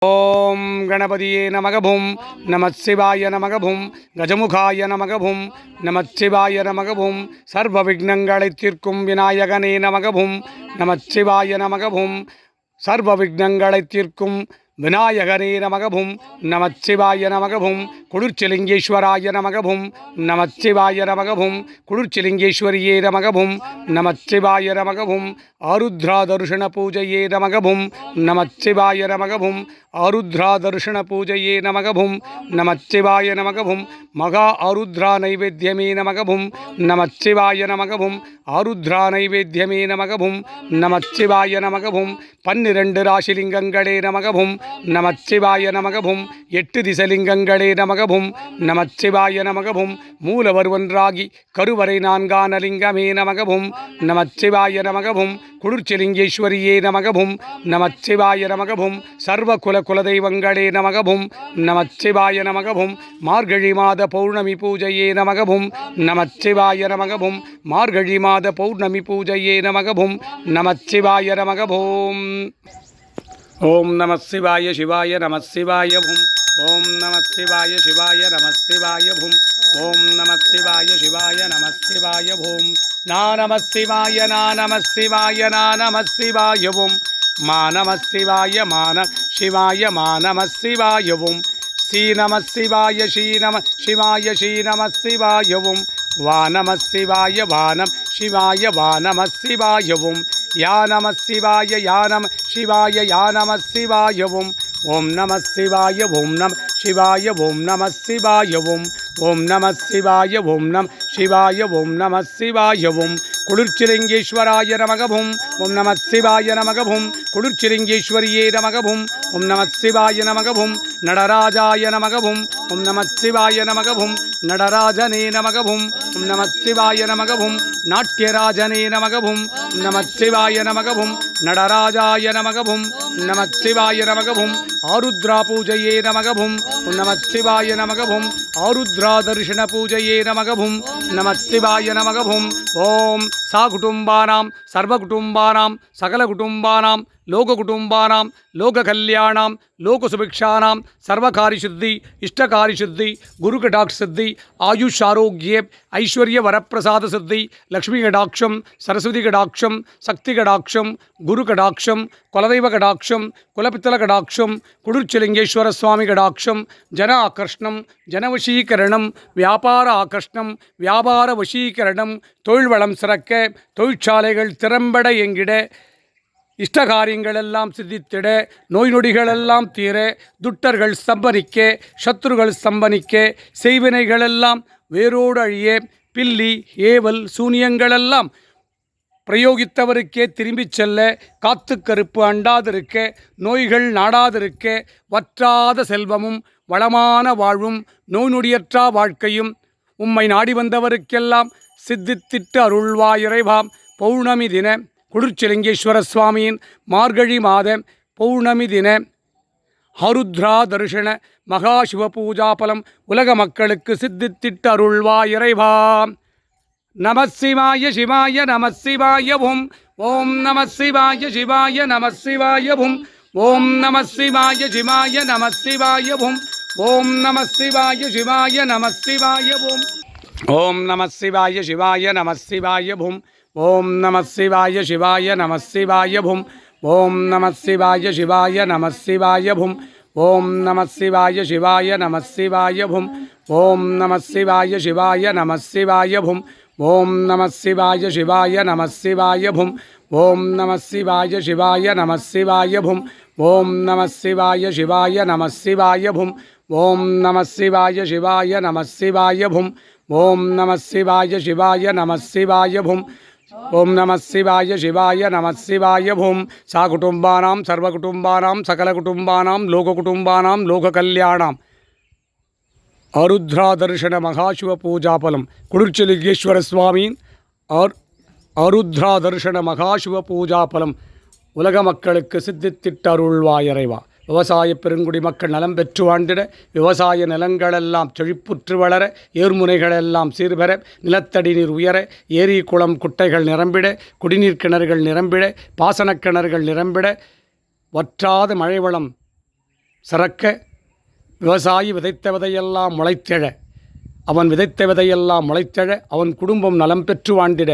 ஓம் கணபதியே நமகபும் நமச்சிவாய நமகபும் கஜமுகாய நமகபும் நமச்சிவாய நமகபும் சர்வ விக்னங்களை தீர்க்கும் விநாயகனே நமகபும் நமச்சிவாய நமகபும் சர்வ விக்னங்களை தீர்க்கும் விநாயகனே நமகபும் நமச்சிவாய நமகபும் குளிர்ச்சிலிங்கேஸ்வராய நமகபும் நமச்சிவாய நமகபும் குளிர்ச்சிலிங்கேஸ்வரியே நமகபும் நமச்சிவாய நமகபும் ஆருத்ரா தர்ஷன பூஜையே நமகபும் நமச்சிவாய நமகபும் ஆருத்ரா தர்ஷன பூஜையே நமகபும் நமச்சிவாய நமகபும் மகா ஆருத்ரா நைவேத்தியமே நமகபும் நமச்சிவாய நமகபும் ஆருத்ரா நைவேத்தியமே நமகபும் நமச்சிவாய நமகபும் 12 ராசிலிங்கங்களே நமகபும் நமச்சிவாய நமகபும் 8 திசலிங்கங்களே நமகபும் நமச்சிவாய நமகபும் மூலவர் ஒன்றாகி கருவறை 4ஆன லிங்கமே நமகபும் நமச்சிவாய நமகபும் குளிர்ச்சிலிங்கேஸ்வரியே நமகபும் நமச்சிவாய நமகபும் சர்வ குலதெய்வங்களே நமகபும் நமச்சிவாய நமகபும் மார்கழி மாத பௌர்ணமி பூஜையே நமகபும் நமச்சிவாய நமகபும் மார்கழி மாத பௌர்ணமி பூஜையே நமகபும் நமச்சிவாய நமகபும் ஓம் நம சிவாய சிவாய நம சிவாய பும் ஓம் நம சிவாய சிவாய நம சிவாய பும் ஓம் நம சிவாய சிவாய நம சிவாய பும் நா நம சிவாய நா நம சிவாய நா நம சிவாய பும் மா நம சிவாய மான சிவாய மா நம சிவாய பும் ஸ்ரீ நம சிவாய ஸ்ரீ நம சிவாய ஸ்ரீ நம சிவாய பும் வா நம சிவாய வானம் சிவாய வா நம சிவாய பும் யா நம சிவாய யா நம சிவாய யா நம சிவாய பும் ஓம் நம சிவாய ஓம் நம சிவாய ஓம் நம சிவாய ஓம் நம சிவாய ஓம் நம சிவாய ஓம் நம சிவாய குளிர்ச்சிலிங்கேஸ்வராய நமகபும் ஓம் நம சிவாய நமகபும் குளிர்ச்சிலிங்கேஸ்வரியே நமகபும் ஓம் நம சிவாய நமகபும் நடராஜாய நமகபும் ஓம் நம சிவாய நமகபும் நடராஜனே நமகபும் ஓம் நம சிவாய நமகபும் நாட்டியராஜனே நமகபும் ஓம் நம சிவாய நமகபும் நடராஜாய நமகபும் நம சிவாய நமகபும் ஆருத்ரா பூஜையே நமகபும் ஓம் நம சிவாய நமகபும் ஆருத்ரா தர்ஷன பூஜையே நமகபும் நம சிவாய நமகபும் ஓம் சா குடும்பானாம் சர்வ குடும்பானாம் சகல குடும்பானாம் லோக குடும்பானாம் லோக கல்யாணாம் லோக சுபிக்ஷானாம் சர்வகாரி சித்தி இஷ்டகாரி சித்தி குரு கடாட்ச சித்தி ஆயுஷ் ஆரோக்கிய ஐஸ்வர்ய வரப்பிரசாத சித்தி லக்ஷ்மி கடாட்சம் சரஸ்வதி கடாட்சம் சக்தி கடாட்சம் குரு கடாட்சம் குலதெய்வ கடாட்சம் குலபித்தல கடாட்சம் குளிர்ச்சிலிங்கேஸ்வர சுவாமி கடாட்சம் ஜன ஆகர்ஷ்ணம் ஜனவசீகரணம் வியாபார ஆகர்ஷ்ணம் வியாபார வசீகரணம் தொழில் வளம் சிறக்க தொழிற்சாலைகள் திறம்பட எங்கிட இஷ்டகாரியங்களெல்லாம் சித்தித்திட நோய் நொடிகளெல்லாம் தீர துட்டர்கள் ஸ்தம்பனிக்க சத்துருகள் ஸ்தம்பனிக்க செய்வினைகளெல்லாம் வேரோடு அழிய பில்லி ஏவல் சூனியங்களெல்லாம் பிரயோகித்தவருக்கே திரும்பிச் செல்ல காத்து கருப்பு அண்டாதிருக்க நோய்கள் நாடாதிருக்க வற்றாத செல்வமும் வளமான வாழ்வும் நோய் நொடியற்றா வாழ்க்கையும் உம்மை நாடி வந்தவருக்கெல்லாம் சித்தித்திட்டு அருள்வாயிறைவாம் பௌர்ணமி தின குளிர்ச்சிலிங்கேஸ்வர சுவாமியின் மார்கழி மாத பௌர்ணமி தின ஆருத்ரா தரிசன மகா சிவ பூஜாபலம் உலக மக்களுக்கு சித்தித்திட்டு அருள்வாயிறைவாம் நம சிவாய சிவாய நம சிவாய ஓம் நம சிவாய சிவாய நம சிவாய ஓம் நம சிவாய சிவாய நம சிவாய ஓம் நம சிவாய சிவாய நம சிவாய ஓம் நம சிவாய சிவாய நம சிவாய ஓம் நம சிவாய சிவாய நம சிவாய ஓம் நம சிவாய சிவாய நம சிவாய ஓம் நம சிவாய சிவாய நம சிவாய ஓம் நம சிவாய சிவாய நம சிவாய ஓம் நம சிவாய சிவாய நம சிவாய ஓம் நம சிவாய சிவாய நம சிவாய ஓம் நம சிவாய சிவாய நம சிவாய ஓம் நம சிவாய சிவாய நம சிவாய ஓம் நம சிவாய சிவாய நம சிவாய ஓம் நம சிவாய சிவாய நம சிவாய சா குடும்பானாம் சர்வ குடும்பானாம் சகல குடும்பானாம் லோக குடும்பானாம் லோக கல்யாணாம் ஆருத்ரா தர்ஷன மகாசிவ பூஜாபலம் குளிர்ச்சிலிங்கேஸ்வர சுவாமியின் ஆருத்ரா தர்ஷன மகாசிவ பூஜாபலம் உலக மக்களுக்கு சித்தித்திட்டு அருள்வாயிறைவா விவசாய பெருங்குடி மக்கள் நலம் பெற்று வாழ்ந்திட விவசாய நிலங்களெல்லாம் செழிப்புற்று வளர ஏர்முனைகளெல்லாம் சீர்பெற நிலத்தடி நீர் உயர ஏரி குளம் குட்டைகள் நிரம்பிட குடிநீர் கிணறுகள் நிரம்பிட பாசனக் கிணறுகள் நிரம்பிட வற்றாத மழை வளம் சிறக்க, விவசாயி விதைத்த விதையெல்லாம் முளைத்தெழ, அவன் விதைத்த விதையெல்லாம் முளைத்தெழ, அவன் குடும்பம் நலம் பெற்று வாழ்ந்திட,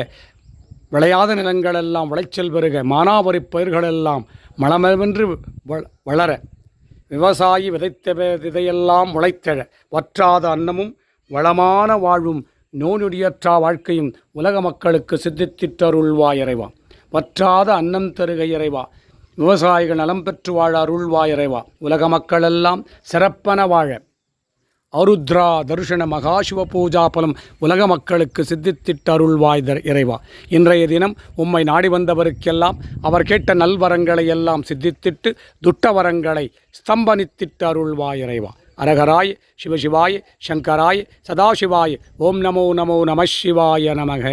விளையாத நிலங்களெல்லாம் விளைச்சல் பெருக, மானாவரி பயிர்களெல்லாம் மலமென்று வளர, விவசாயி விதைத்த விதையெல்லாம் முளைத்தெழ, வற்றாத அன்னமும் வளமான வாழ்வும் நோயுடியற்றா வாழ்க்கையும் உலக மக்களுக்கு சித்தித்திட்டருள்வாய் இறைவா. வற்றாத அன்னம் தருக இறைவா. விவசாயிகள் நலம் பெற்று வாழ அருள்வாய் இறைவா. உலக மக்களெல்லாம் சிறப்பன வாழ அருத்ரா தரிசன மகாசிவ பூஜா பலம் உலக மக்களுக்கு சித்தித்திட்டு அருள்வாய் இறைவா. இன்றைய தினம் உம்மை நாடி வந்தவருக்கெல்லாம் அவர் கேட்ட நல்வரங்களை எல்லாம் சித்தித்திட்டு துட்டவரங்களை ஸ்தம்பனித்திட்டு அருள்வாய் இறைவா. அரகராய் சிவசிவாய சங்கராய சதாசிவாய ஓம் நமோ நமோ நம சிவாய நமக.